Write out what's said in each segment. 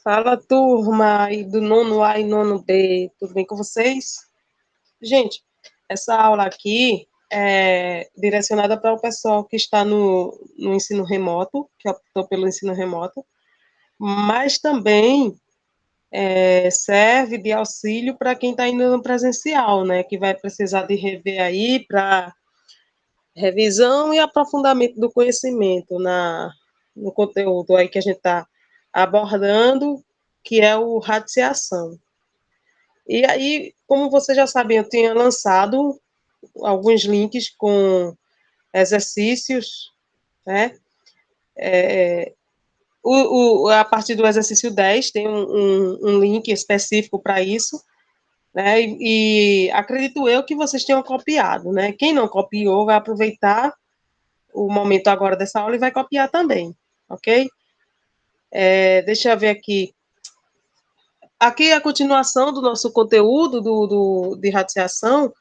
Fala, turma aí do nono A e nono B, tudo bem com vocês? Gente, essa aula aqui é direcionada para o pessoal que está no ensino remoto, que optou pelo ensino remoto, mas também serve de auxílio para quem está indo no presencial, né, que vai precisar de rever aí para revisão e aprofundamento do conhecimento no conteúdo aí que a gente está abordando, que é o radiciação. E aí, como você já sabe, eu tinha lançado alguns links com exercícios, né? A partir do exercício 10 tem um link específico para isso, né? E acredito eu que vocês tenham copiado, né? Quem não copiou vai aproveitar o momento agora dessa aula e vai copiar também, ok? Deixa eu ver aqui. Aqui é a continuação do nosso conteúdo de radiação,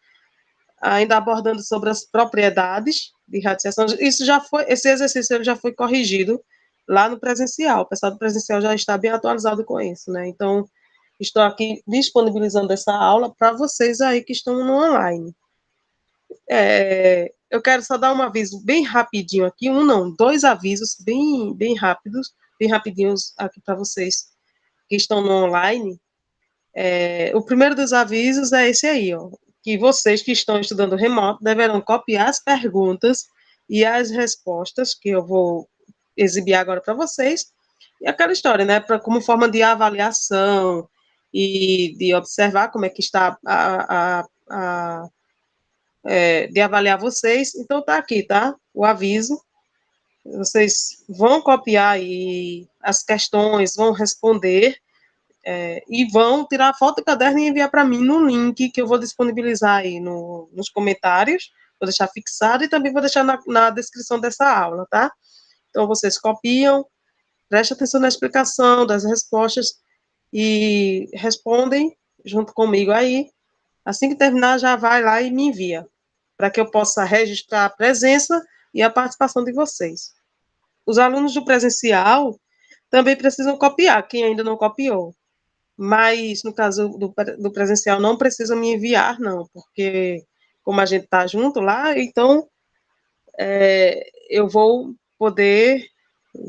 ainda abordando sobre as propriedades de radiação. Esse exercício já foi corrigido lá no presencial. O pessoal do presencial já está bem atualizado com isso, né? Então, estou aqui disponibilizando essa aula para vocês aí que estão no online. Eu quero só dar um aviso bem rapidinho aqui, dois avisos bem rápidos, bem rapidinhos aqui para vocês que estão no online. O primeiro dos avisos é esse aí, ó, que vocês que estão estudando remoto deverão copiar as perguntas e as respostas que eu vou exibir agora para vocês. E aquela história, né, como forma de avaliação e de observar como é que está de avaliar vocês. Então tá aqui, tá? O aviso. Vocês vão copiar aí as questões, vão responder e vão tirar a foto do caderno e enviar para mim no link que eu vou disponibilizar aí nos comentários, vou deixar fixado e também vou deixar na descrição dessa aula, tá? Então, vocês copiam, prestem atenção na explicação das respostas e respondem junto comigo aí. Assim que terminar, já vai lá e me envia, para que eu possa registrar a presença e a participação de vocês. Os alunos do presencial também precisam copiar, quem ainda não copiou. Mas, no caso do presencial, não precisa me enviar, não, porque como a gente está junto lá, então eu vou poder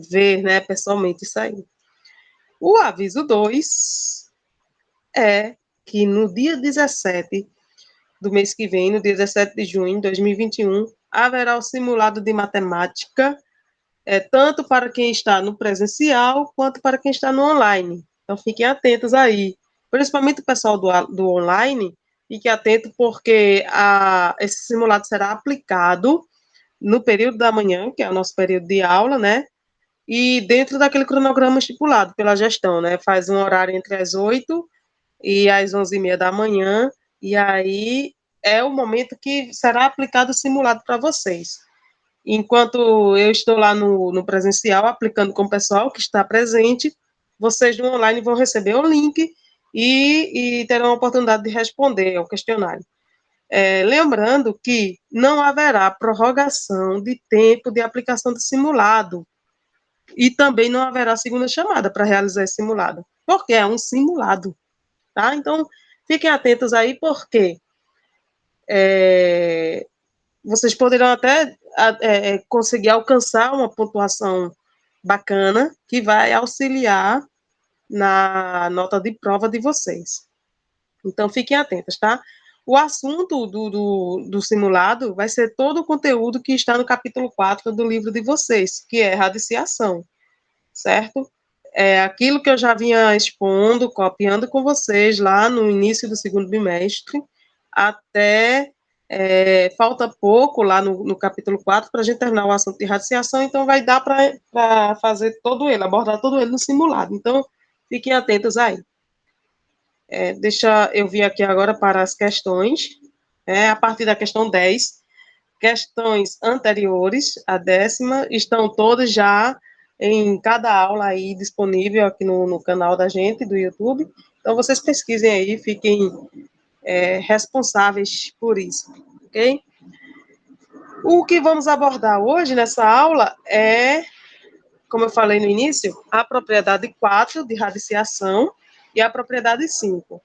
ver, né, pessoalmente isso aí. O aviso 2 é que no dia 17 do mês que vem, no dia 17 de junho de 2021, haverá o simulado de matemática, tanto para quem está no presencial, quanto para quem está no online. Então, fiquem atentos aí. Principalmente o pessoal do online, fique atento porque esse simulado será aplicado no período da manhã, que é o nosso período de aula, né? E dentro daquele cronograma estipulado pela gestão, né? Faz um horário entre as 8 e as 11h30 da manhã, e aí é o momento que será aplicado o simulado para vocês. Enquanto eu estou lá no presencial, aplicando com o pessoal que está presente, vocês no online vão receber o link e terão a oportunidade de responder ao questionário. Lembrando que não haverá prorrogação de tempo de aplicação do simulado e também não haverá segunda chamada para realizar esse simulado, porque é um simulado, tá? Então, fiquem atentos aí, porque vocês poderão até conseguir alcançar uma pontuação bacana que vai auxiliar na nota de prova de vocês. Então, fiquem atentos, tá? O assunto do simulado vai ser todo o conteúdo que está no capítulo 4 do livro de vocês, que é radiciação, certo? É aquilo que eu já vinha expondo, copiando com vocês lá no início do segundo bimestre, até falta pouco lá no capítulo 4 para a gente terminar o assunto de radiciação, então vai dar para fazer todo ele, abordar todo ele no simulado. Então, fiquem atentos aí. Deixa eu vir aqui agora para as questões, a partir da questão 10. Questões anteriores, a 10ª, estão todas já em cada aula aí disponível aqui no canal da gente, do YouTube. Então, vocês pesquisem aí, fiquem responsáveis por isso, ok? O que vamos abordar hoje nessa aula é como eu falei no início, a propriedade 4 de radiciação e a propriedade 5.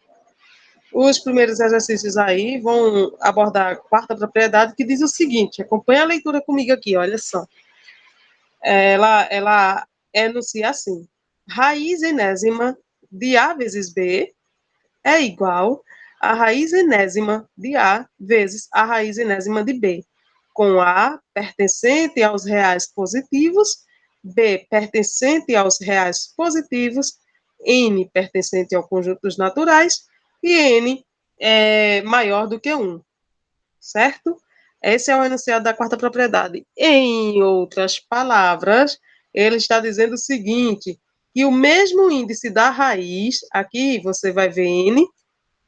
Os primeiros exercícios aí vão abordar a quarta propriedade, que diz o seguinte, acompanha a leitura comigo aqui, olha só. Ela enuncia assim, raiz enésima de A vezes B é igual a raiz enésima de A vezes a raiz enésima de B, com A pertencente aos reais positivos, B pertencente aos reais positivos, N pertencente ao conjunto dos naturais e N é maior do que 1, certo? Esse é o enunciado da quarta propriedade. Em outras palavras, ele está dizendo o seguinte, que o mesmo índice da raiz, aqui você vai ver N,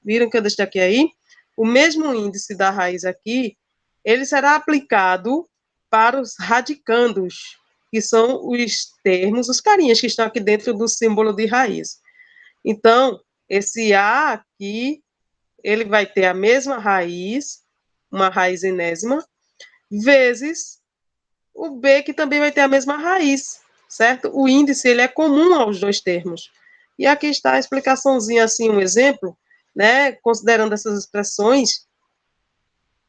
viram que eu deixei aqui aí? O mesmo índice da raiz aqui, ele será aplicado para os radicandos, que são os termos, os carinhas que estão aqui dentro do símbolo de raiz. Então, esse A aqui, ele vai ter a mesma raiz, uma raiz enésima, vezes o B, que também vai ter a mesma raiz, certo? O índice, ele é comum aos dois termos. E aqui está a explicaçãozinha, assim, um exemplo, né? Considerando essas expressões,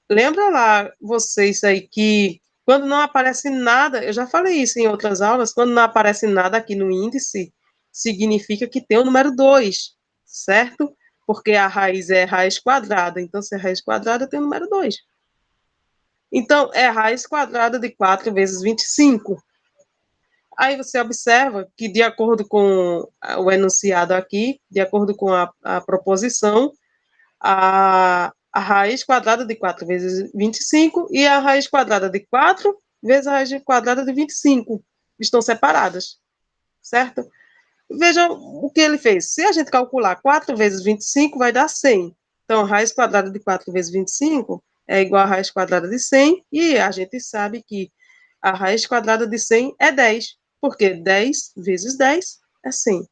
lembra lá vocês aí que quando não aparece nada, eu já falei isso em outras aulas, quando não aparece nada aqui no índice, significa que tem o número 2, certo? Porque a raiz é raiz quadrada, então se é raiz quadrada, tem o número 2. Então, é raiz quadrada de 4 vezes 25. Aí você observa que, de acordo com o enunciado aqui, de acordo com a proposição, a raiz quadrada de 4 vezes 25 e a raiz quadrada de 4 vezes a raiz quadrada de 25 estão separadas, certo? Veja o que ele fez. Se a gente calcular 4 vezes 25, vai dar 100. Então, a raiz quadrada de 4 vezes 25 é igual a raiz quadrada de 100, e a gente sabe que a raiz quadrada de 100 é 10, porque 10 vezes 10 é 100.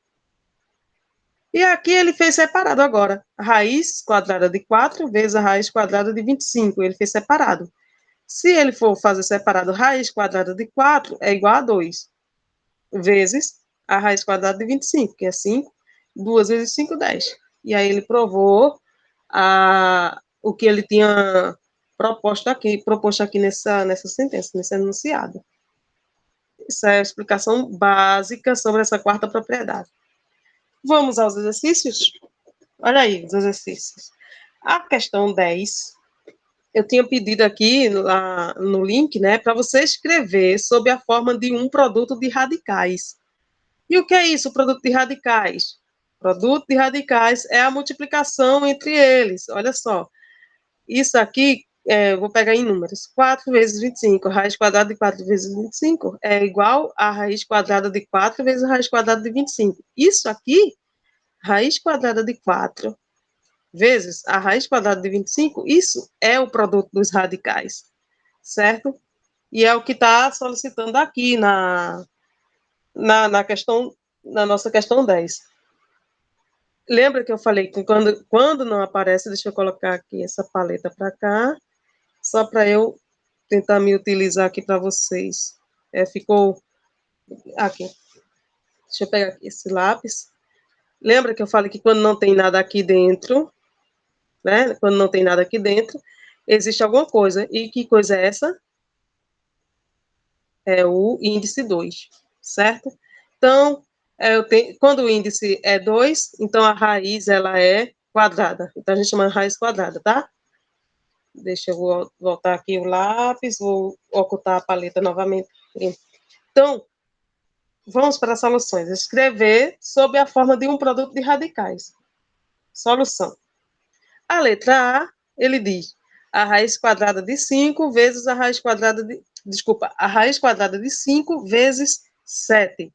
E aqui ele fez separado agora. A raiz quadrada de 4 vezes a raiz quadrada de 25. Ele fez separado. Se ele for fazer separado, raiz quadrada de 4 é igual a 2, vezes a raiz quadrada de 25, que é 5. 2 vezes 5, 10. E aí ele provou o que ele tinha proposto aqui nessa sentença, nesse enunciado. Essa é a explicação básica sobre essa quarta propriedade. Vamos aos exercícios? Olha aí os exercícios. A questão 10, eu tinha pedido aqui lá no link, né, para você escrever sob a forma de um produto de radicais. E o que é isso, produto de radicais? Produto de radicais é a multiplicação entre eles. Olha só, isso aqui, vou pegar em números. 4 vezes 25, raiz quadrada de 4 vezes 25 é igual a raiz quadrada de 4 vezes a raiz quadrada de 25. Isso aqui, raiz quadrada de 4 vezes a raiz quadrada de 25, isso é o produto dos radicais, certo? E é o que está solicitando aqui na questão, na nossa questão 10. Lembra que eu falei que quando não aparece, deixa eu colocar aqui essa paleta para cá, só para eu tentar me utilizar aqui para vocês. Ficou aqui. Deixa eu pegar aqui esse lápis. Lembra que eu falei que quando não tem nada aqui dentro, né? Quando não tem nada aqui dentro, existe alguma coisa. E que coisa é essa? É o índice 2, certo? Então, quando o índice é 2, então a raiz ela é quadrada. Então, a gente chama de raiz quadrada, tá? Deixa eu voltar aqui o lápis, vou ocultar a paleta novamente. Então, vamos para as soluções. Escrever sob a forma de um produto de radicais. Solução. A letra A, ele diz a raiz quadrada de 5 vezes a raiz quadrada de... Desculpa, a raiz quadrada de 5 vezes 7.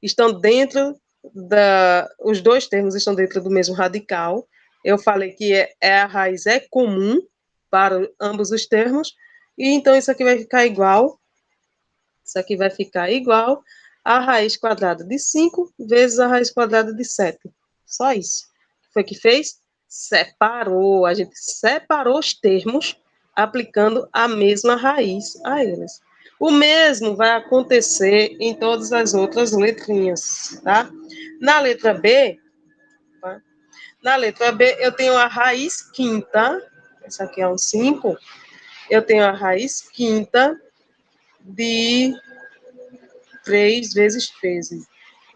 Estão dentro os dois termos estão dentro do mesmo radical. Eu falei que a raiz é comum para ambos os termos, e então isso aqui vai ficar igual, a raiz quadrada de 5 vezes a raiz quadrada de 7. Só isso. O que foi que fez? Separou, a gente separou os termos aplicando a mesma raiz a eles. O mesmo vai acontecer em todas as outras letrinhas, tá? Na letra B, tá? Na letra B, eu tenho a raiz quinta, essa aqui é um 5, eu tenho a raiz quinta de 3 vezes 13.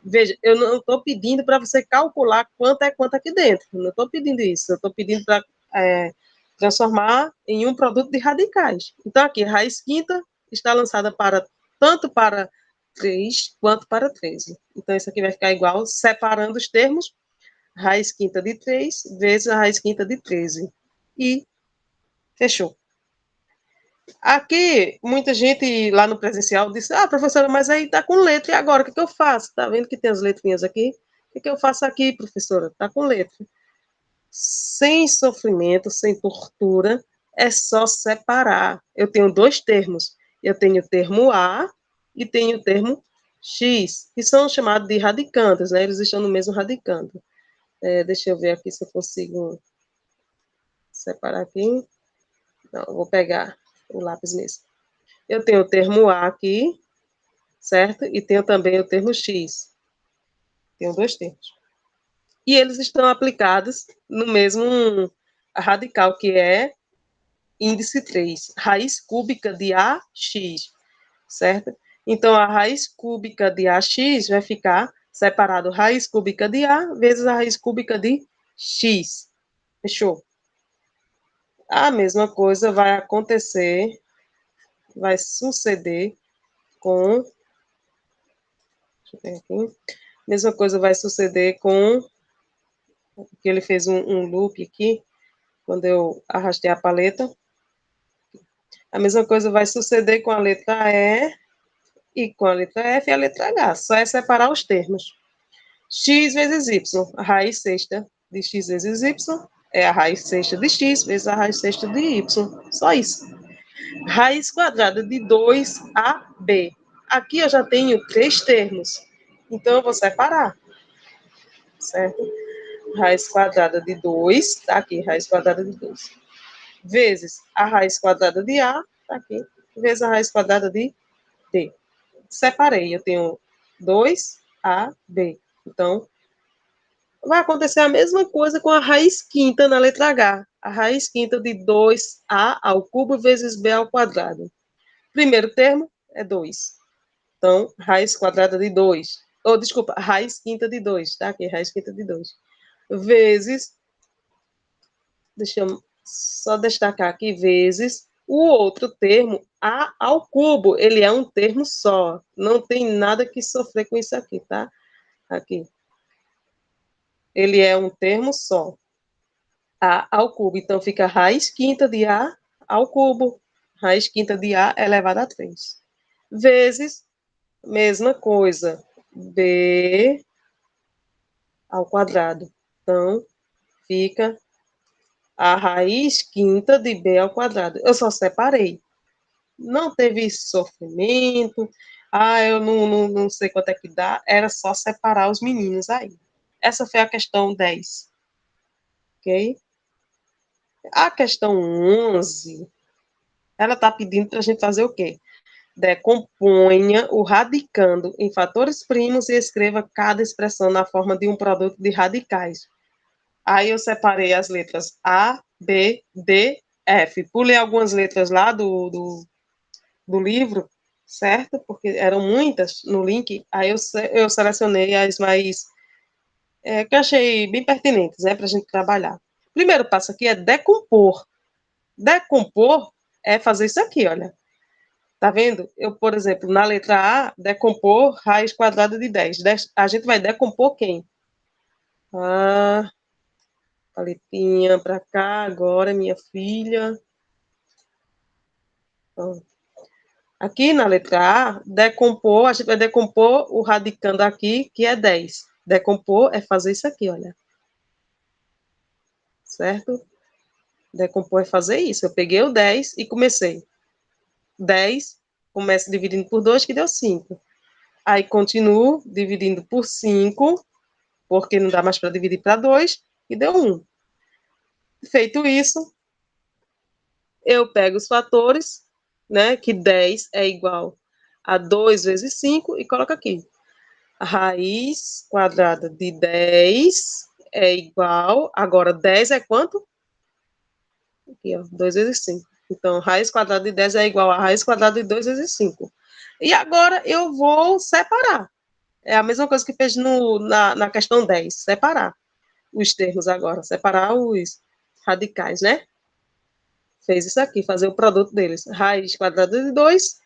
Veja, eu não estou pedindo para você calcular quanto é quanto aqui dentro. Não estou pedindo isso. Eu estou pedindo para transformar em um produto de radicais. Então, aqui, raiz quinta está lançada para tanto para 3 quanto para 13. Então, isso aqui vai ficar igual, separando os termos, raiz quinta de 3 vezes a raiz quinta de 13. E fechou. Aqui, muita gente lá no presencial disse, professora, mas aí tá com letra, e agora, o que eu faço? Tá vendo que tem as letrinhas aqui? O que eu faço aqui, professora? Tá com letra. Sem sofrimento, sem tortura, é só separar. Eu tenho dois termos. Eu tenho o termo A e tenho o termo X, que são chamados de radicantes, né? Eles estão no mesmo radicante. Deixa eu ver aqui se eu consigo separar aqui. Não, vou pegar o lápis mesmo. Eu tenho o termo A aqui, certo? E tenho também o termo X. Tenho dois termos. E eles estão aplicados no mesmo radical, que é índice 3, raiz cúbica de AX, certo? Então, a raiz cúbica de AX vai ficar separado raiz cúbica de A vezes a raiz cúbica de X. Fechou? A mesma coisa vai acontecer, vai suceder com... Deixa eu ver aqui. Mesma coisa vai suceder com... que ele fez um loop aqui, quando eu arrastei a paleta. A mesma coisa vai suceder com a letra E e com a letra F e a letra H. Só é separar os termos. X vezes Y, a raiz sexta de X vezes Y é a raiz sexta de X vezes a raiz sexta de Y. Só isso. Raiz quadrada de 2AB. Aqui eu já tenho três termos. Então, eu vou separar. Certo? Raiz quadrada de 2, tá aqui, raiz quadrada de 2. Vezes a raiz quadrada de A, tá aqui, vezes a raiz quadrada de B. Separei, eu tenho 2AB. Então, vai acontecer a mesma coisa com a raiz quinta na letra H. A raiz quinta de 2A ao cubo vezes B ao quadrado. Primeiro termo é 2. Então, raiz quadrada de 2. Desculpa, raiz quinta de 2, tá? Aqui, raiz quinta de 2. Vezes, deixa eu só destacar aqui, vezes o outro termo, A ao cubo. Ele é um termo só. Não tem nada que sofrer com isso aqui, tá? Aqui. Ele é um termo só. A ao cubo. Então, fica raiz quinta de A ao cubo. Raiz quinta de A elevado a 3. Vezes, mesma coisa, B ao quadrado. Então, fica a raiz quinta de B ao quadrado. Eu só separei. Não teve sofrimento. Eu não sei quanto é que dá. Era só separar os meninos aí. Essa foi a questão 10. Ok? A questão 11, ela está pedindo para a gente fazer o quê? Decomponha o radicando em fatores primos e escreva cada expressão na forma de um produto de radicais. Aí eu separei as letras A, B, D, F. Pulei algumas letras lá do livro, certo? Porque eram muitas no link. Aí eu selecionei as mais que eu achei bem pertinentes, né, para a gente trabalhar. O primeiro passo aqui é decompor. Decompor é fazer isso aqui, olha. Tá vendo? Eu, por exemplo, na letra A, decompor raiz quadrada de 10. A gente vai decompor quem? Paletinha para cá, agora, minha filha. Então, aqui na letra A, decompor, a gente vai decompor o radicando aqui, que é 10. Decompor é fazer isso aqui, olha. Certo? Decompor é fazer isso. Eu peguei o 10 e comecei. 10, começo dividindo por 2, que deu 5. Aí continuo dividindo por 5, porque não dá mais para dividir para 2, e deu 1. Feito isso, eu pego os fatores, né, que 10 é igual a 2 vezes 5, e coloca aqui. A raiz quadrada de 10 é igual, agora 10 é quanto? Aqui, ó, 2 vezes 5. Então, raiz quadrada de 10 é igual a raiz quadrada de 2 vezes 5. E agora eu vou separar. É a mesma coisa que fez na questão 10, separar os termos agora, separar os radicais, né? Fez isso aqui, fazer o produto deles. Raiz quadrada de 2,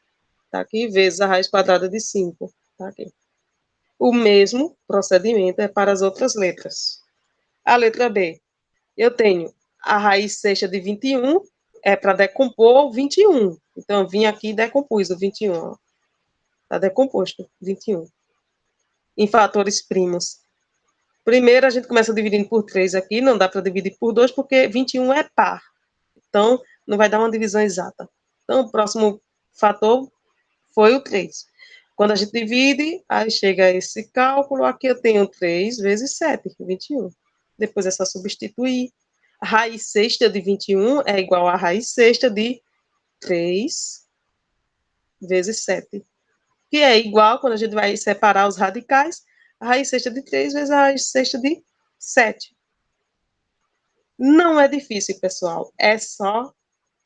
tá aqui, vezes a raiz quadrada de 5, tá aqui. O mesmo procedimento é para as outras letras. A letra B, eu tenho a raiz sexta de 21, é para decompor 21. Então, eu vim aqui e decompus o 21. Está decomposto, 21. Em fatores primos. Primeiro, a gente começa dividindo por 3 aqui, não dá para dividir por 2, porque 21 é par. Então, não vai dar uma divisão exata. Então, o próximo fator foi o 3. Quando a gente divide, aí chega esse cálculo, aqui eu tenho 3 vezes 7, 21. Depois é só substituir. A raiz sexta de 21 é igual a raiz sexta de 3 vezes 7, que é igual, quando a gente vai separar os radicais, a raiz sexta de 3 vezes a raiz sexta de 7. Não é difícil, pessoal, é só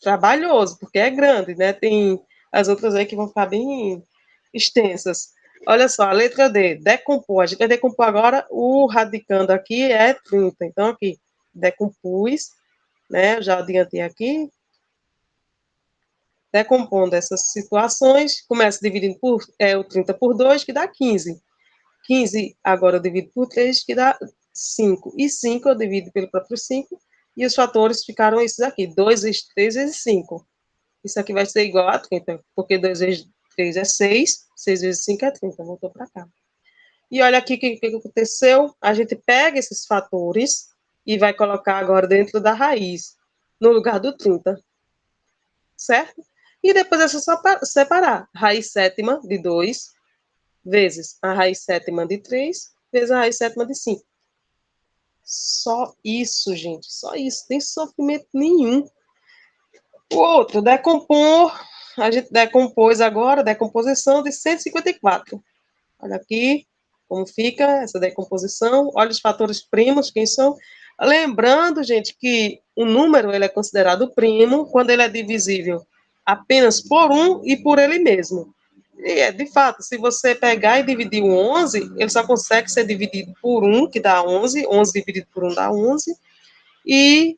trabalhoso, porque é grande, né? Tem as outras aí que vão ficar bem extensas. Olha só, a letra D, decompor. A gente vai decompor agora, o radicando aqui é 30. Então, aqui, decompus, né? Eu já adiantei aqui. Decompondo essas situações, começa dividindo o 30 por 2, que dá 15. 15 agora eu divido por 3, que dá 5. E 5 eu divido pelo próprio 5. E os fatores ficaram esses aqui, 2 vezes 3 vezes 5. Isso aqui vai ser igual a 30, porque 2 vezes 3 é 6, 6 vezes 5 é 30, voltou para cá. E olha aqui o que aconteceu. A gente pega esses fatores e vai colocar agora dentro da raiz, no lugar do 30, certo? E depois é só separar. Raiz sétima de 2 vezes a raiz sétima de 3 vezes a raiz sétima de 5. Só isso, gente, só isso, não tem sofrimento nenhum. O outro, decompor, a gente decompôs agora, decomposição de 154. Olha aqui como fica essa decomposição, olha os fatores primos, quem são. Lembrando, gente, que o número ele é considerado primo quando ele é divisível apenas por um e por ele mesmo. E é, de fato, se você pegar e dividir o 11, ele só consegue ser dividido por 1, que dá 11, 11 dividido por 1 dá 11, e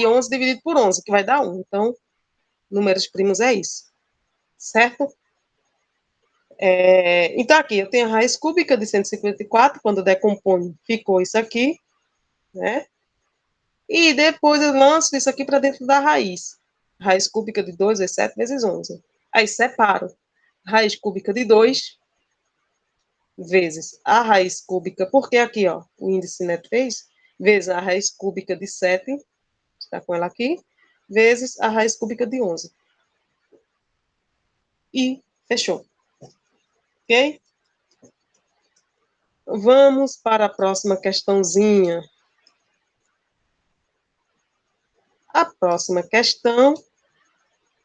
11 dividido por 11, que vai dar 1. Então, números primos é isso, certo? Então, aqui, eu tenho a raiz cúbica de 154, quando decomponho, ficou isso aqui, né? E depois eu lanço isso aqui para dentro da raiz. Raiz cúbica de 2 vezes 7 vezes 11. Aí separo. Raiz cúbica de 2 vezes a raiz cúbica, porque aqui, ó, o índice não é 3, vezes a raiz cúbica de 7, está com ela aqui, vezes a raiz cúbica de 11. E fechou. Ok? Vamos para a próxima questãozinha. A próxima questão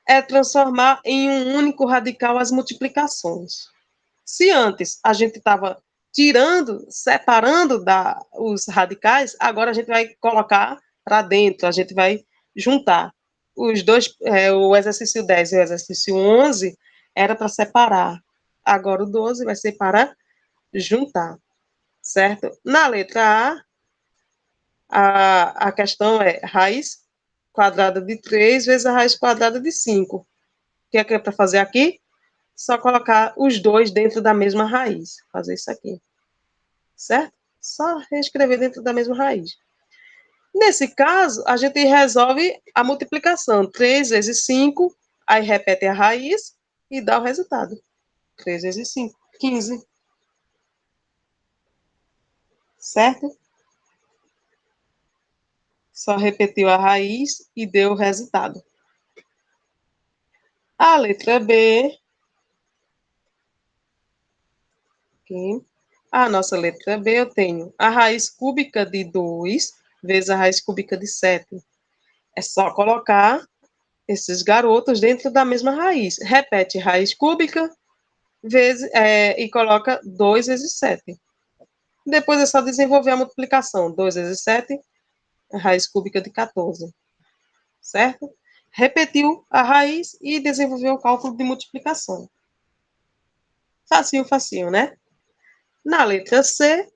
é transformar em um único radical as multiplicações. Se antes a gente estava tirando, separando os radicais, agora a gente vai colocar para dentro, a gente vai juntar. Os dois, o exercício 10 e o exercício 11 era para separar. Agora o 12 vai ser para juntar, certo? Na letra a questão é raiz quadrada de 3 vezes a raiz quadrada de 5. O que é para fazer aqui? Só colocar os dois dentro da mesma raiz. Fazer isso aqui. Certo? Só reescrever dentro da mesma raiz. Nesse caso, a gente resolve a multiplicação. 3 vezes 5, aí repete a raiz e dá o resultado. 3 vezes 5, 15. Certo? Só repetiu a raiz e deu o resultado. A letra B. Aqui. A nossa letra B, eu tenho a raiz cúbica de 2 vezes a raiz cúbica de 7. É só colocar esses garotos dentro da mesma raiz. Repete raiz cúbica vezes, e coloca 2 vezes 7. Depois é só desenvolver a multiplicação. 2 vezes 7, raiz cúbica de 14. Certo? Repetiu a raiz e desenvolveu o cálculo de multiplicação. Facinho, facinho, né? Na letra C,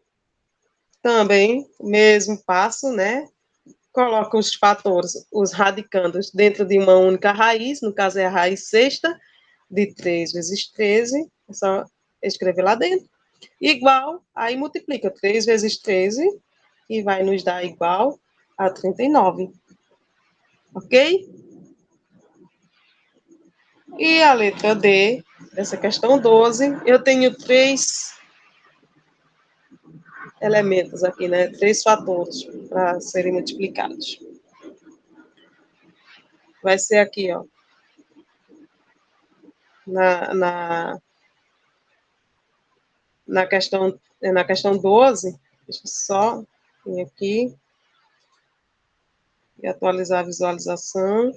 também, mesmo passo, né? Coloca os fatores, os radicandos, dentro de uma única raiz, no caso é a raiz sexta, de 3 vezes 13, é só escrever lá dentro, igual, aí multiplica 3 vezes 13, e vai nos dar igual a 39. Ok? E a letra D, essa questão 12, eu tenho 3 elementos aqui, né? 3 fatores para serem multiplicados. Vai ser aqui, ó, na, na, na questão 12, deixa eu só vir aqui e atualizar a visualização.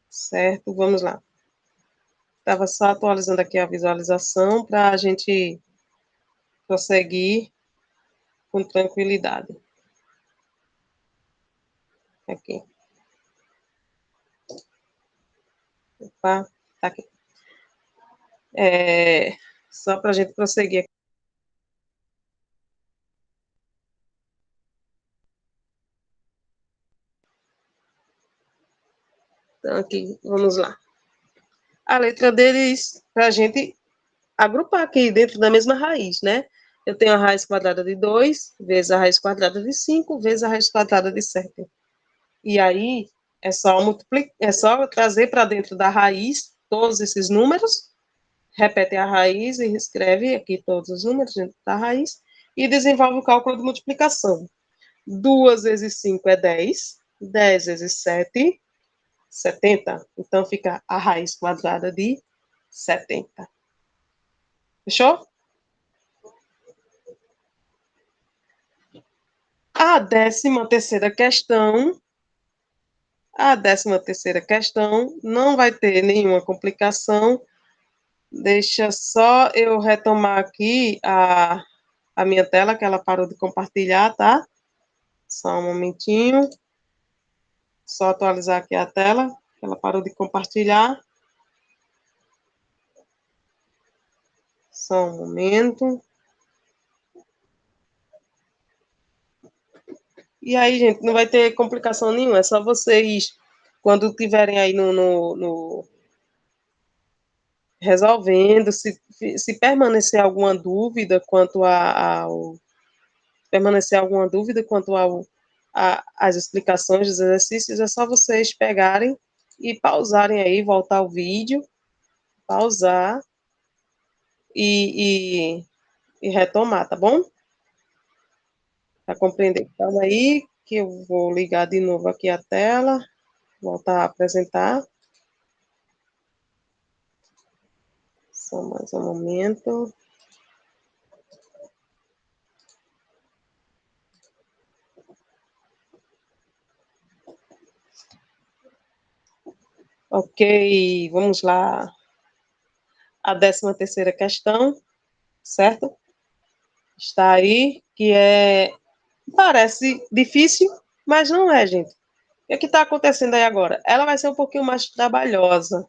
Certo, vamos lá. Estava só atualizando aqui a visualização para a gente prosseguir com tranquilidade. Aqui. Opa, tá aqui. Só para a gente prosseguir aqui. Então, aqui, vamos lá. A letra deles, para a gente agrupar aqui dentro da mesma raiz, né? Eu tenho a raiz quadrada de 2, vezes a raiz quadrada de 5, vezes a raiz quadrada de 7. E aí, é só trazer para dentro da raiz todos esses números, repete a raiz e escreve aqui todos os números dentro da raiz, e desenvolve o cálculo de multiplicação. 2 vezes 5 é 10, 10 vezes 7, 70. Então, fica a raiz quadrada de 70. Fechou? A 13ª questão, não vai ter nenhuma complicação. Deixa só eu retomar aqui a minha tela, que ela parou de compartilhar, tá? Só um momentinho. Só atualizar aqui a tela, que ela parou de compartilhar. Só um momento. E aí, gente, não vai ter complicação nenhuma, é só vocês, quando tiverem aí no resolvendo, se permanecer alguma dúvida quanto ao permanecer alguma dúvida quanto às explicações dos exercícios, é só vocês pegarem e pausarem aí, voltar o vídeo, pausar e, e retomar, tá bom? Para compreender. Calma aí, que eu vou ligar de novo aqui a tela, voltar a apresentar. Só mais um momento. Ok, vamos lá. A 13ª questão, certo? Está aí, que parece difícil, mas não é, gente. O que está acontecendo aí agora? Ela vai ser um pouquinho mais trabalhosa.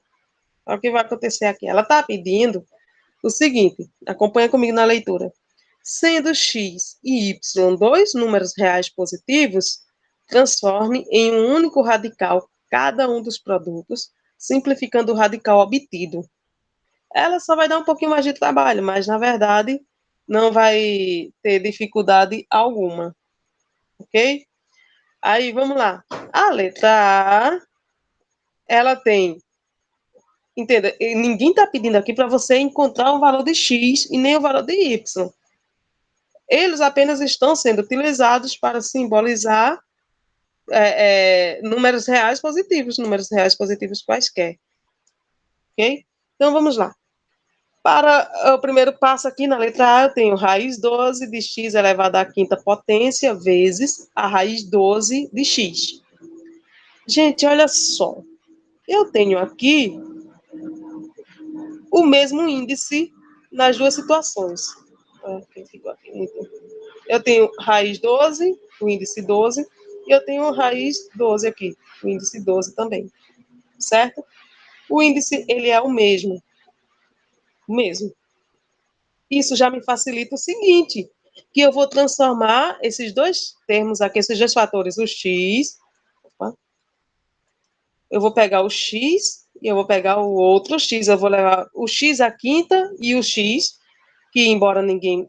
Olha o que vai acontecer aqui. Ela está pedindo o seguinte, acompanha comigo na leitura. Sendo x e y dois números reais positivos, transforme em um único radical cada um dos produtos, simplificando o radical obtido. Ela só vai dar um pouquinho mais de trabalho, mas na verdade não vai ter dificuldade alguma, ok? Aí vamos lá. A letra A, ela tem, entenda, ninguém está pedindo aqui para você encontrar um valor de x e nem o valor de y. Eles apenas estão sendo utilizados para simbolizar números reais positivos quaisquer, ok? Então vamos lá. Para o primeiro passo aqui na letra A, eu tenho raiz 12 de x elevado à quinta potência vezes a raiz 12 de x. Gente, olha só. Eu tenho aqui o mesmo índice nas duas situações. Eu tenho raiz 12, o índice 12, e eu tenho raiz 12 aqui, o índice 12 também, certo? O índice, ele é o mesmo. Isso já me facilita o seguinte, que eu vou transformar esses dois termos aqui, esses dois fatores, o x, eu vou pegar o x e eu vou pegar o outro x, eu vou levar o x à quinta e o x, que embora ninguém,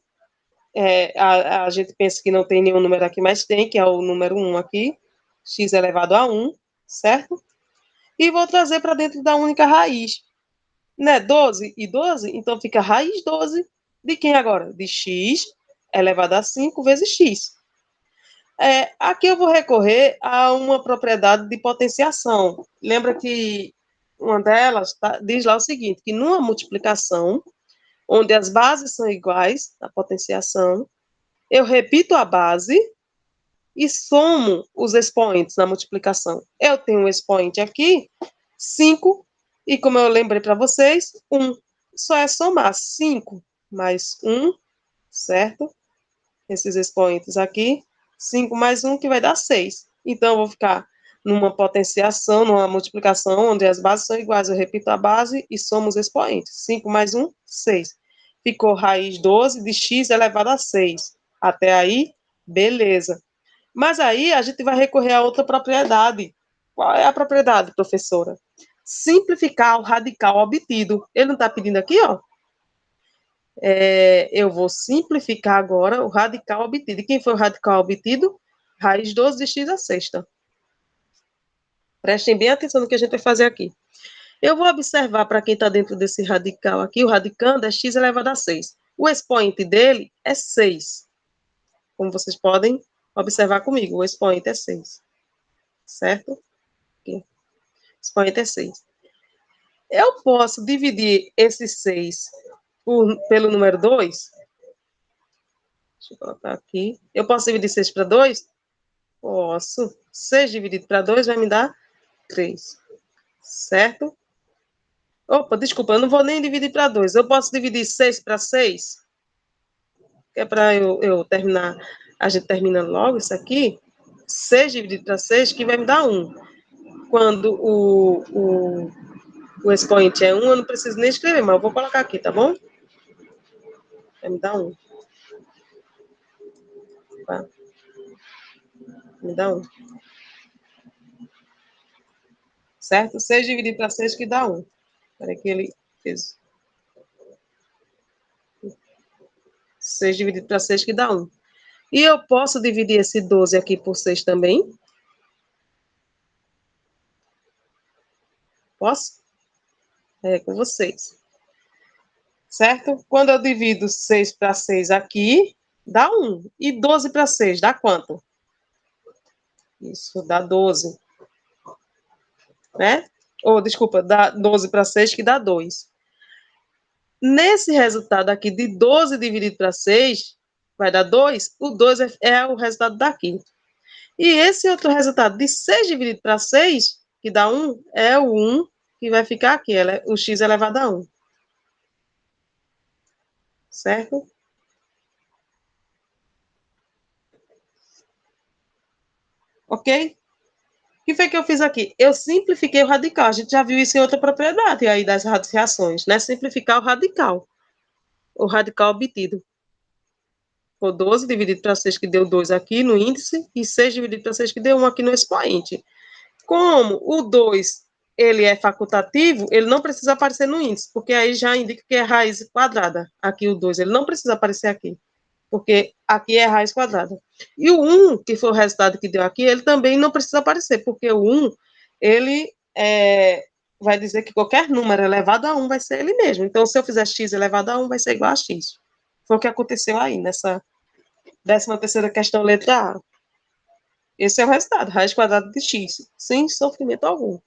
a gente pense que não tem nenhum número aqui, mas tem, que é o número 1 aqui, x elevado a 1, certo? E vou trazer para dentro da única raiz, né? 12 e 12, então fica raiz 12 de quem agora? De x elevado a 5 vezes x. Aqui eu vou recorrer a uma propriedade de potenciação. Lembra que uma delas diz lá o seguinte, que numa multiplicação, onde as bases são iguais, a potenciação, eu repito a base e somo os expoentes na multiplicação. Eu tenho um expoente aqui, 5, e como eu lembrei para vocês, 1. Só é somar 5 mais 1, certo? Esses expoentes aqui, 5 mais 1, que vai dar 6. Então, eu vou ficar numa potenciação, numa multiplicação, onde as bases são iguais. Eu repito a base e somo os expoentes. 5 mais 1, 6. Ficou raiz 12 de x elevado a 6. Até aí, beleza. Mas aí a gente vai recorrer a outra propriedade. Qual é a propriedade, professora? Simplificar o radical obtido. Ele não está pedindo aqui, ó? Eu vou simplificar agora o radical obtido. E quem foi o radical obtido? Raiz 12 de x à sexta. Prestem bem atenção no que a gente vai fazer aqui. Eu vou observar para quem está dentro desse radical aqui, o radicando é x elevado a 6. O expoente dele é 6. Como vocês podem observar comigo, o expoente é 6. Certo? Aqui. O expoente é 6. Eu posso dividir esse 6 pelo número 2? Deixa eu colocar aqui. Eu posso dividir 6 para 2? Posso. 6 dividido para 2 vai me dar 3. Certo? Opa, desculpa, eu não vou nem dividir para 2. Eu posso dividir 6 para 6? Que é para eu terminar. A gente termina logo isso aqui. 6 dividido para 6, que vai me dar 1. Quando o expoente é 1, eu não preciso nem escrever, mas eu vou colocar aqui, tá bom? Vai me dar 1. Tá? Me dá 1. Certo? 6 dividido para 6 que dá 1. Espera que ele fez. 6 dividido para 6 que dá 1. E eu posso dividir esse 12 aqui por 6 também? Posso? É com vocês. Certo? Quando eu divido 6 para 6 aqui, dá 1. E 12 para 6 dá quanto? Isso, dá 12. Né? Desculpa, dá 12 para 6, que dá 2. Nesse resultado aqui de 12 dividido para 6, vai dar 2. O 2 é o resultado daqui. E esse outro resultado de 6 dividido para 6, que dá 1, é o 1 que vai ficar aqui, o x elevado a 1. Certo? Ok? O que foi que eu fiz aqui? Eu simplifiquei o radical. A gente já viu isso em outra propriedade aí das reações, né? Simplificar o radical obtido. Por 12 dividido para 6, que deu 2 aqui no índice, e 6 dividido para 6, que deu 1 aqui no expoente. Como o 2 ele é facultativo, ele não precisa aparecer no índice, porque aí já indica que é raiz quadrada. Aqui o 2, ele não precisa aparecer aqui, porque aqui é raiz quadrada. E o 1, que foi o resultado que deu aqui, ele também não precisa aparecer, porque o 1, ele vai dizer que qualquer número elevado a 1 vai ser ele mesmo. Então, se eu fizer x elevado a 1, vai ser igual a x. Foi o que aconteceu aí, nessa 13ª questão, letra A. Esse é o resultado, raiz quadrada de x, sem sofrimento algum.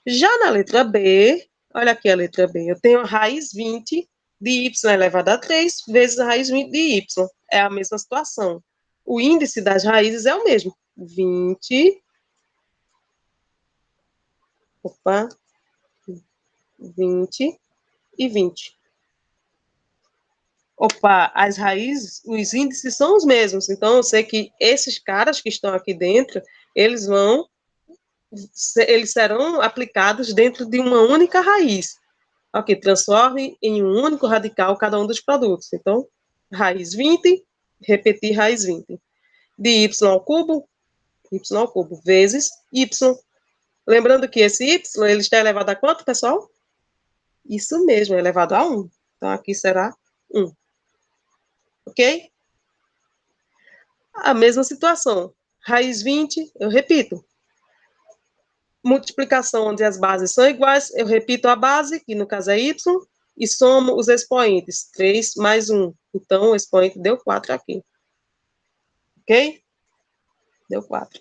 Já na letra B, olha aqui a letra B, eu tenho a raiz 20 de y elevado a 3 vezes a raiz 20 de y. É a mesma situação. O índice das raízes é o mesmo. 20. Opa. 20 e 20. Opa, as raízes, os índices são os mesmos. Então, eu sei que esses caras que estão aqui dentro, eles serão aplicados dentro de uma única raiz. Ok, transforme em um único radical cada um dos produtos. Então, raiz 20, repetir raiz 20. De y ao cubo, vezes y. Lembrando que esse y, ele está elevado a quanto, pessoal? Isso mesmo, elevado a 1. Então, aqui será 1. Ok? A mesma situação. Raiz 20, eu repito. Multiplicação onde as bases são iguais, eu repito a base, que no caso é y, e somo os expoentes. 3 mais 1. Então, o expoente deu 4 aqui. Ok? Deu 4.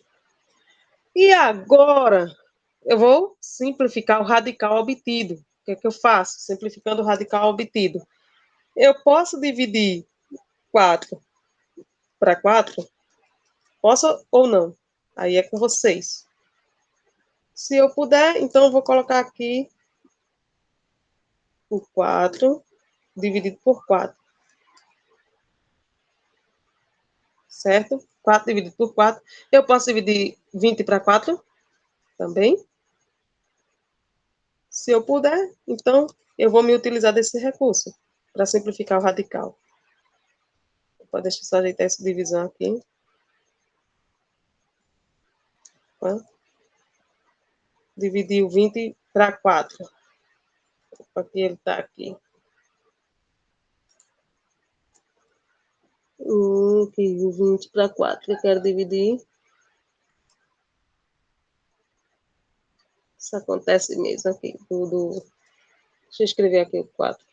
E agora, eu vou simplificar o radical obtido. O que é que eu faço? Simplificando o radical obtido. Eu posso dividir 4 para 4? Posso ou não? Aí é com vocês. Se eu puder, então eu vou colocar aqui o 4 dividido por 4. Certo? 4 dividido por 4. Eu posso dividir 20 para 4 também. Se eu puder, então eu vou me utilizar desse recurso para simplificar o radical. Deixa eu só ajeitar essa divisão aqui. Dividir o 20 para 4. Aqui ele está aqui. Aqui, o 20 para 4. Eu quero dividir. Isso acontece mesmo aqui. Deixa eu escrever aqui o 4.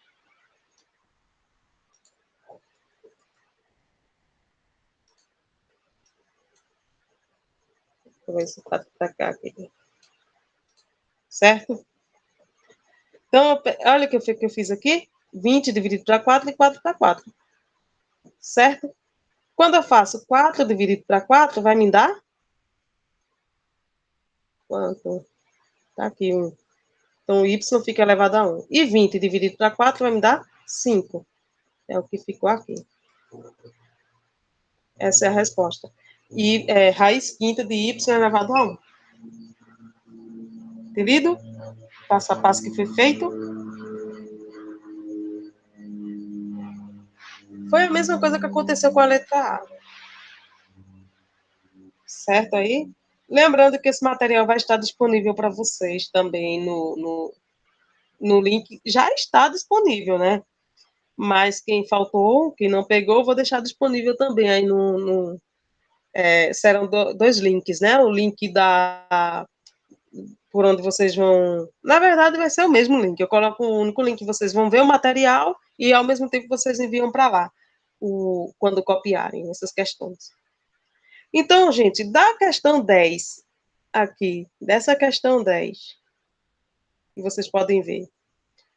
Vou ver esse 4 para cá aqui. Certo? Então, olha o que eu fiz aqui. 20 dividido para 4 e 4 para 4. Certo? Quando eu faço 4 dividido para 4, vai me dar? Quanto? Tá aqui, 1. Então, o y fica elevado a 1. E 20 dividido para 4 vai me dar 5. É o que ficou aqui. Essa é a resposta. E raiz quinta de y elevado a 1. Entendido? Passo a passo que foi feito. Foi a mesma coisa que aconteceu com a letra A. Certo aí? Lembrando que esse material vai estar disponível para vocês também no link. Já está disponível, né? Mas quem faltou, quem não pegou, vou deixar disponível também aí serão dois links, né? O link por onde vocês vão... Na verdade, vai ser o mesmo link. Eu coloco o único link que vocês vão ver o material e, ao mesmo tempo, vocês enviam para lá quando copiarem essas questões. Então, gente, da questão 10 aqui, dessa questão 10, que vocês podem ver,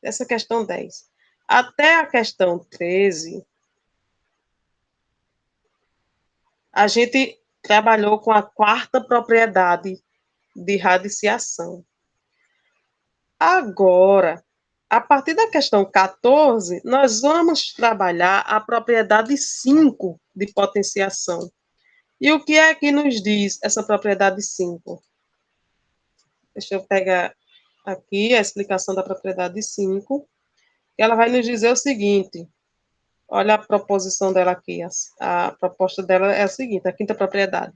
dessa questão 10, até a questão 13, a gente trabalhou com a quarta propriedade de radiciação. Agora, a partir da questão 14, nós vamos trabalhar a propriedade 5 de potenciação. E o que é que nos diz essa propriedade 5? Deixa eu pegar aqui a explicação da propriedade 5. Ela vai nos dizer o seguinte. Olha a proposição dela aqui. A proposta dela é a seguinte, a quinta propriedade.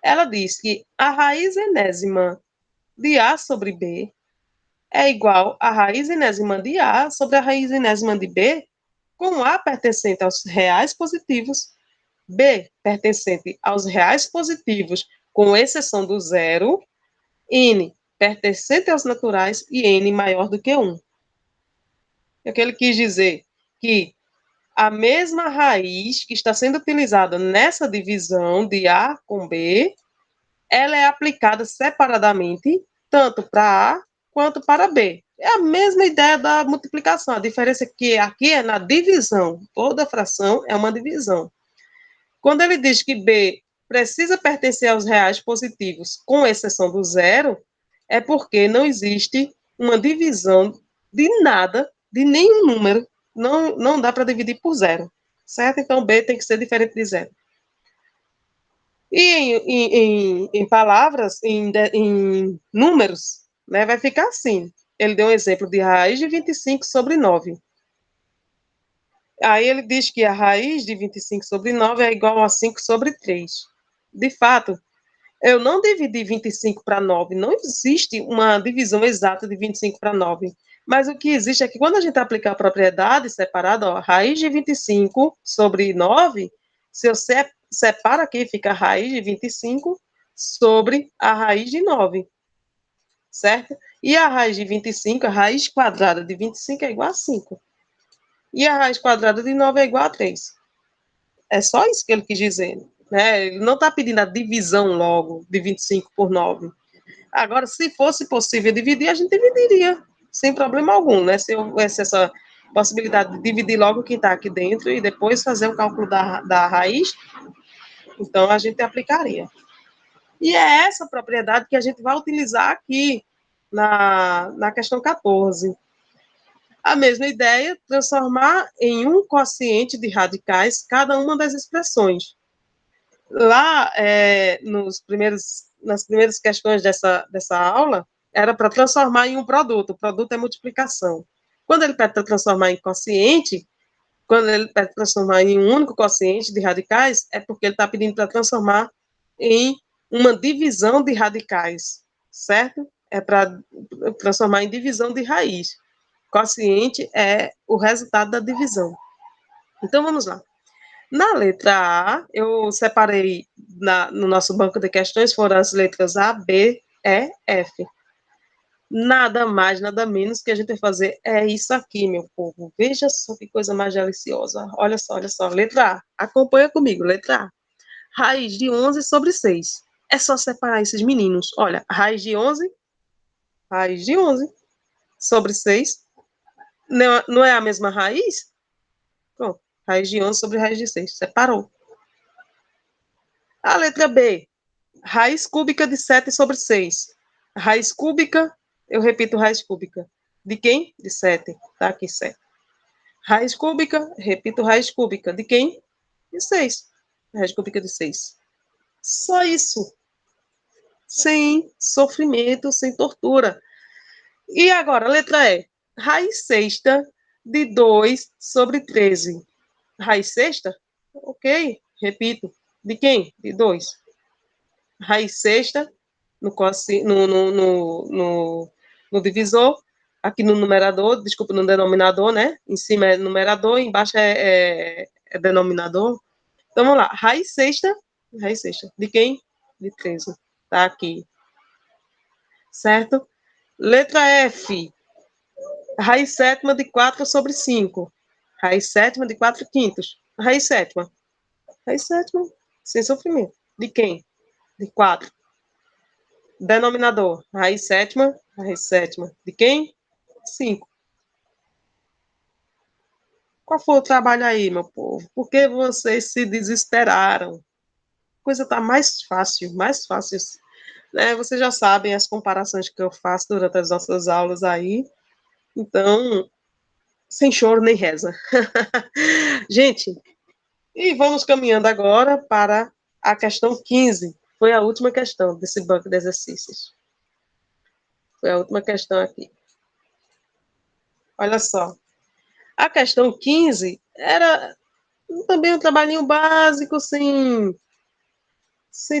Ela diz que a raiz enésima de A sobre B é igual à raiz enésima de A sobre a raiz enésima de B, com A pertencente aos reais positivos, B pertencente aos reais positivos, com exceção do zero, N pertencente aos naturais e N maior do que 1. O que ele quis dizer? Que a mesma raiz que está sendo utilizada nessa divisão de A com B, ela é aplicada separadamente, tanto para A quanto para B. É a mesma ideia da multiplicação. A diferença é que aqui é na divisão. Toda fração é uma divisão. Quando ele diz que B precisa pertencer aos reais positivos, com exceção do zero, é porque não existe uma divisão de nada, de nenhum número. Não dá para dividir por zero. Certo? Então, B tem que ser diferente de zero. E em palavras, em números, né, vai ficar assim. Ele deu um exemplo de raiz de 25 sobre 9. Aí ele diz que a raiz de 25 sobre 9 é igual a 5 sobre 3. De fato, eu não dividi 25 para 9. Não existe uma divisão exata de 25 para 9. Mas o que existe é que quando a gente aplicar a propriedade separada, ó, raiz de 25 sobre 9, se eu separo aqui, fica a raiz de 25 sobre a raiz de 9, certo? E a raiz de 25, a raiz quadrada de 25 é igual a 5. E a raiz quadrada de 9 é igual a 3. É só isso que ele quis dizer. Né? Ele não está pedindo a divisão logo de 25 por 9. Agora, se fosse possível dividir, a gente dividiria, sem problema algum, né? Se houvesse essa possibilidade de dividir logo o que está aqui dentro e depois fazer o cálculo da raiz, então a gente aplicaria. E é essa propriedade que a gente vai utilizar aqui na questão 14. A mesma ideia, transformar em um quociente de radicais cada uma das expressões. Lá, nas primeiras questões dessa aula, era para transformar em um produto. O produto é multiplicação. Quando ele pede para transformar em quociente, quando ele pede para transformar em um único quociente de radicais, é porque ele está pedindo para transformar em uma divisão de radicais, certo? É para transformar em divisão de raiz. Quociente é o resultado da divisão. Então, vamos lá. Na letra A, eu separei no nosso banco de questões, foram as letras A, B, E, F. Nada mais, nada menos que a gente vai fazer é isso aqui, meu povo. Veja só que coisa mais deliciosa. Olha só, olha só. Letra A. Acompanha comigo, letra A. Raiz de 11 sobre 6. É só separar esses meninos. Olha, raiz de 11 sobre 6. Não é a mesma raiz? Pronto. Raiz de 11 sobre raiz de 6. Separou. A letra B. Raiz cúbica de 7 sobre 6. Raiz cúbica, eu repito, raiz cúbica. De quem? De 7. Tá aqui 7. Raiz cúbica, repito, raiz cúbica. De quem? De 6. Raiz cúbica de 6. Só isso. Sem sofrimento, sem tortura. E agora, letra E. Raiz sexta de 2 sobre 13. Raiz sexta? Ok. Repito. De quem? De 2. Raiz sexta no divisor, aqui no numerador, desculpa, no denominador, né? Em cima é numerador, embaixo é denominador. Então, vamos lá. Raiz sexta. De quem? De 13. Tá aqui. Certo? Letra F. Raiz sétima de 4 sobre 5. Raiz sétima de 4 quintos. Raiz sétima. Raiz sétima, sem sofrimento. De quem? De 4. Denominador, raiz sétima. Raiz sétima. De quem? 5. Qual foi o trabalho aí, meu povo? Por que vocês se desesperaram? A coisa está mais fácil, mais fácil. Né? Vocês já sabem as comparações que eu faço durante as nossas aulas aí. Então, sem choro nem reza. Gente, e vamos caminhando agora para a questão 15. Foi a última questão desse banco de exercícios. Foi a última questão aqui. Olha só. A questão 15 era também um trabalhinho básico, sem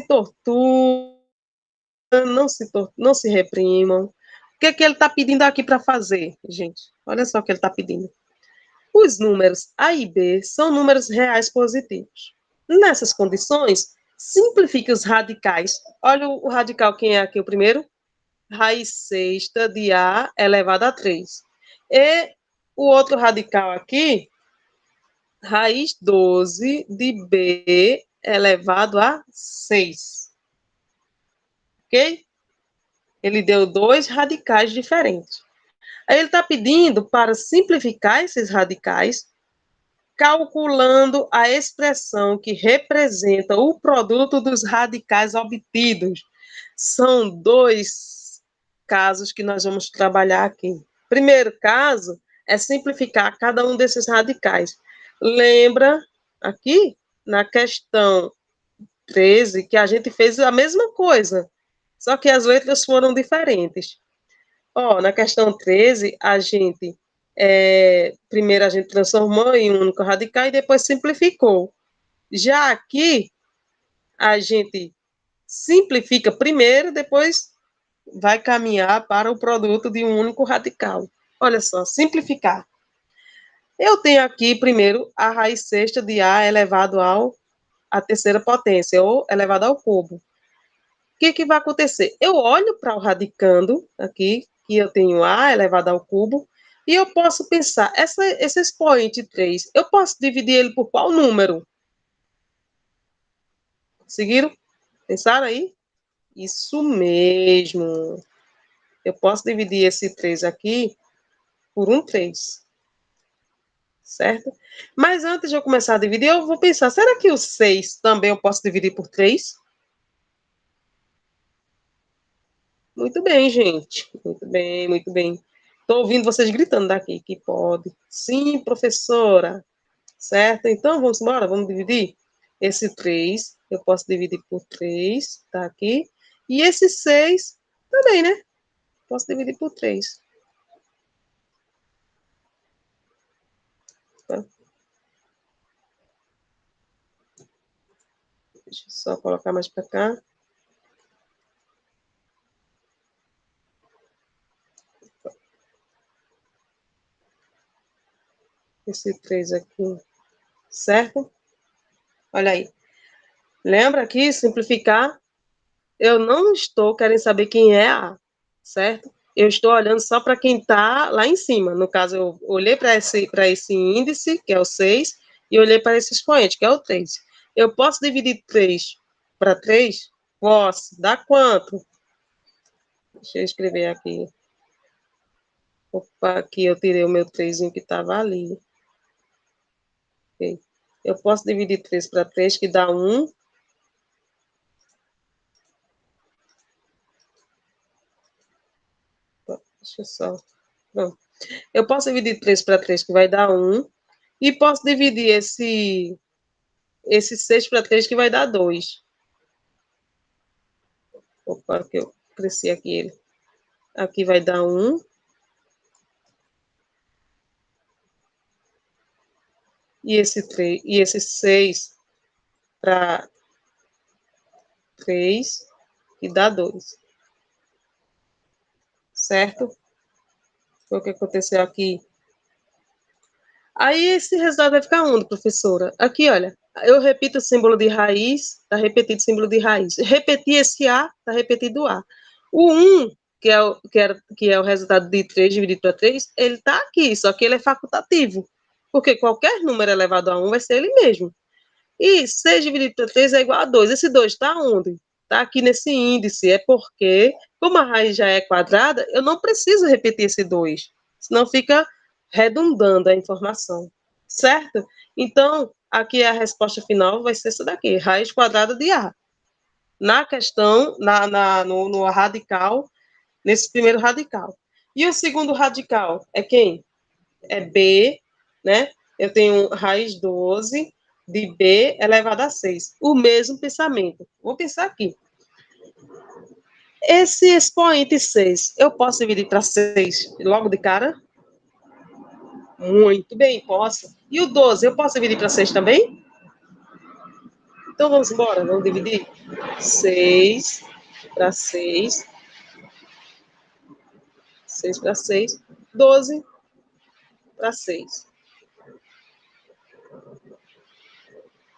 tortura, não se reprimam. O que é que ele está pedindo aqui para fazer, gente? Olha só o que ele está pedindo. Os números A e B são números reais positivos. Nessas condições, simplifique os radicais. Olha o radical, quem é aqui o primeiro? Raiz sexta de A elevado a 3. E o outro radical aqui, raiz 12 de B elevado a 6. Ok? Ele deu dois radicais diferentes. Aí ele está pedindo para simplificar esses radicais, calculando a expressão que representa o produto dos radicais obtidos. São dois casos que nós vamos trabalhar aqui. Primeiro caso é simplificar cada um desses radicais. Lembra aqui na questão 13 que a gente fez a mesma coisa, só que as letras foram diferentes. Ó, na questão 13, primeiro a gente transformou em um único radical e depois simplificou. Já aqui, a gente simplifica primeiro, depois vai caminhar para o produto de um único radical. Olha só, simplificar. Eu tenho aqui, primeiro, a raiz sexta de A elevado à terceira potência, ou elevado ao cubo. O que vai acontecer? Eu olho para o radicando aqui, que eu tenho A elevado ao cubo, e eu posso pensar, esse expoente 3, eu posso dividir ele por qual número? Conseguiram? Pensaram aí? Isso mesmo. Eu posso dividir esse 3 aqui por um 3, certo? Mas antes de eu começar a dividir, eu vou pensar, será que o 6 também eu posso dividir por 3? Muito bem, gente. Muito bem, muito bem. Estou ouvindo vocês gritando daqui que pode. Sim, professora. Certo? Então, vamos embora, vamos dividir. Esse 3, eu posso dividir por 3, tá aqui. E esse 6 também, né? Posso dividir por 3. Tá? Deixa eu só colocar mais para cá. Esse 3 aqui, certo? Olha aí. Lembra aqui, simplificar? Eu não estou querendo saber quem é A, certo? Eu estou olhando só para quem está lá em cima. No caso, eu olhei para esse índice, que é o 6, e olhei para esse expoente, que é o 3. Eu posso dividir 3 para 3? Posso. Dá quanto? Deixa eu escrever aqui. Opa, aqui eu tirei o meu 3 que estava ali. Okay. Eu posso dividir 3 para 3, que dá 1. Deixa eu só. Não. Eu posso dividir 3 para 3, que vai dar 1. E posso dividir esse 6 para 3, que vai dar 2. Opa, que eu cresci aqui ele. Aqui vai dar 1. E esse 3, e esse 6 para 3, que dá 2. Certo? Foi o que aconteceu aqui. Aí esse resultado vai ficar onde, professora? Aqui, olha. Eu repito o símbolo de raiz, está repetido o símbolo de raiz. Repeti esse A, está repetido o A. O 1, que é o resultado de 3 dividido para 3, ele está aqui, só que ele é facultativo. Porque qualquer número elevado a 1 vai ser ele mesmo. E 6 dividido por 3 é igual a 2. Esse 2 está onde? Está aqui nesse índice. É porque, como a raiz já é quadrada, eu não preciso repetir esse 2. Senão fica redundando a informação. Certo? Então, aqui a resposta final vai ser essa daqui. Raiz quadrada de A. Na questão, no radical, nesse primeiro radical. E o segundo radical é quem? É B, né? Eu tenho raiz 12 de B elevado a 6. O mesmo pensamento. Vou pensar aqui. Esse expoente 6, eu posso dividir para 6 logo de cara? Muito bem, posso. E o 12, eu posso dividir para 6 também? Então vamos embora, vamos dividir. 6 para 6. 6 para 6. 12 para 6.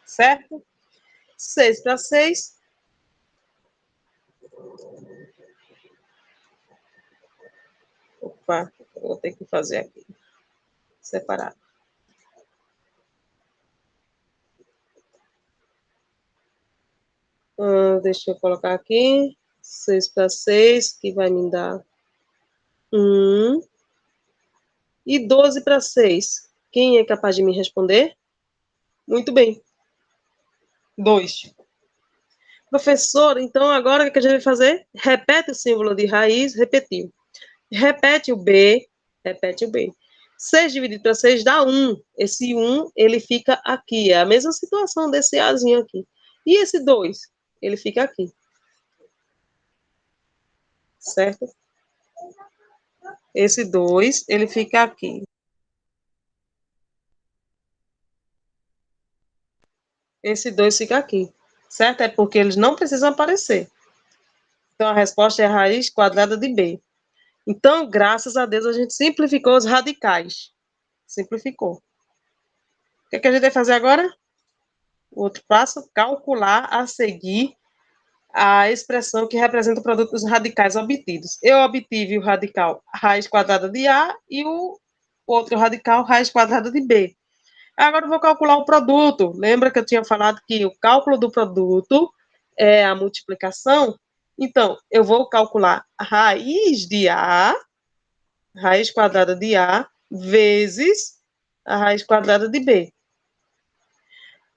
Certo? 6 para 6. Opa, vou ter que fazer aqui. Separado. Deixa eu colocar aqui. 6 para 6, que vai me dar 1. E 12 para 6. Quem é capaz de me responder? Muito bem. 2. Professor, então agora o que a gente vai fazer? Repete o símbolo de raiz, repetiu. Repete o B, repete o B. 6 dividido para 6 dá 1. Esse 1, ele fica aqui. É a mesma situação desse Azinho aqui. E esse 2? Ele fica aqui. Certo? Esse 2, ele fica aqui. Esse 2 fica aqui. Certo? É porque eles não precisam aparecer. Então, a resposta é a raiz quadrada de B. Então, graças a Deus, a gente simplificou os radicais. Simplificou. O que, é que a gente vai fazer agora? O outro passo, calcular a seguir a expressão que representa o produto dos radicais obtidos. Eu obtive o radical raiz quadrada de A e o outro radical raiz quadrada de B. Agora eu vou calcular o produto. Lembra que eu tinha falado que o cálculo do produto é a multiplicação? Então, eu vou calcular a raiz de A, raiz quadrada de A, vezes a raiz quadrada de B.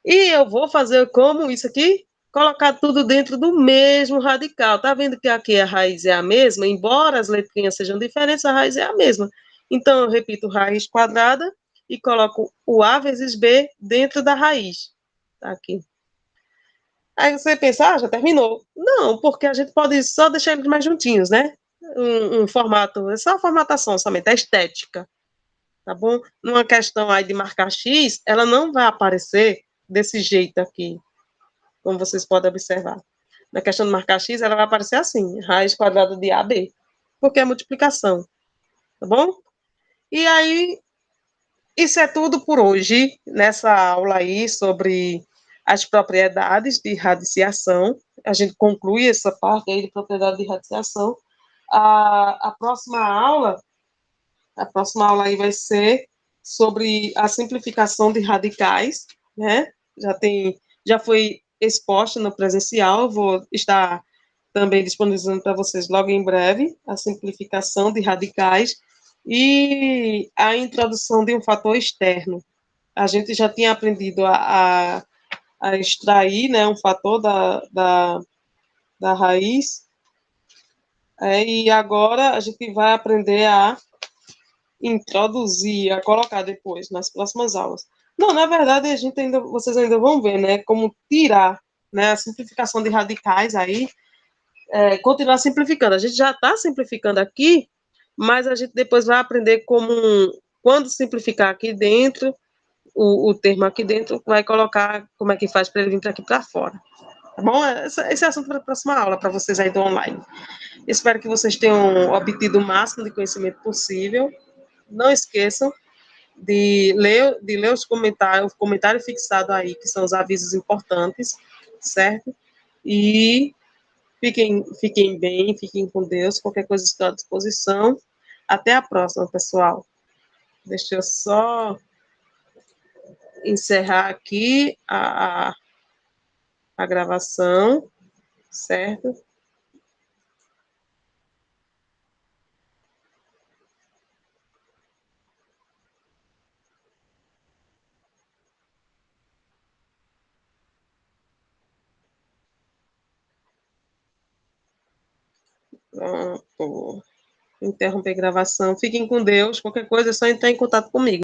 E eu vou fazer como isso aqui? Colocar tudo dentro do mesmo radical. Tá vendo que aqui a raiz é a mesma? Embora as letrinhas sejam diferentes, a raiz é a mesma. Então, eu repito raiz quadrada e coloco o A vezes B dentro da raiz. Tá aqui. Aí você pensa, já terminou. Não, porque a gente pode só deixar eles mais juntinhos, né? Um formato, é só a formatação somente, a estética, tá bom? Numa questão aí de marcar X, ela não vai aparecer desse jeito aqui, como vocês podem observar. Na questão de marcar X, ela vai aparecer assim, raiz quadrada de AB, porque é multiplicação, tá bom? E aí, isso é tudo por hoje, nessa aula aí sobre as propriedades de radiciação. A gente conclui essa parte aí de propriedade de radiciação. A próxima aula, a próxima aula aí vai ser sobre a simplificação de radicais, né? Já foi exposta no presencial, vou estar também disponibilizando para vocês logo em breve a simplificação de radicais e a introdução de um fator externo. A gente já tinha aprendido a extrair, né, um fator da raiz, e agora a gente vai aprender a introduzir, a colocar depois, nas próximas aulas. Não, na verdade, vocês ainda vão ver, né, como tirar, né, a simplificação de radicais aí, continuar simplificando. A gente já está simplificando aqui, mas a gente depois vai aprender quando simplificar aqui dentro, o termo aqui dentro, vai colocar como é que faz para ele vir para aqui para fora. Tá bom? Esse é assunto para a próxima aula, para vocês aí do online. Espero que vocês tenham obtido o máximo de conhecimento possível. Não esqueçam de ler os comentários, o comentário fixado aí, que são os avisos importantes, certo? E fiquem bem, fiquem com Deus. Qualquer coisa estou à disposição. Até a próxima, pessoal. Deixa eu só encerrar aqui a gravação, certo? Pronto. Interromper a gravação. Fiquem com Deus. Qualquer coisa é só entrar em contato comigo.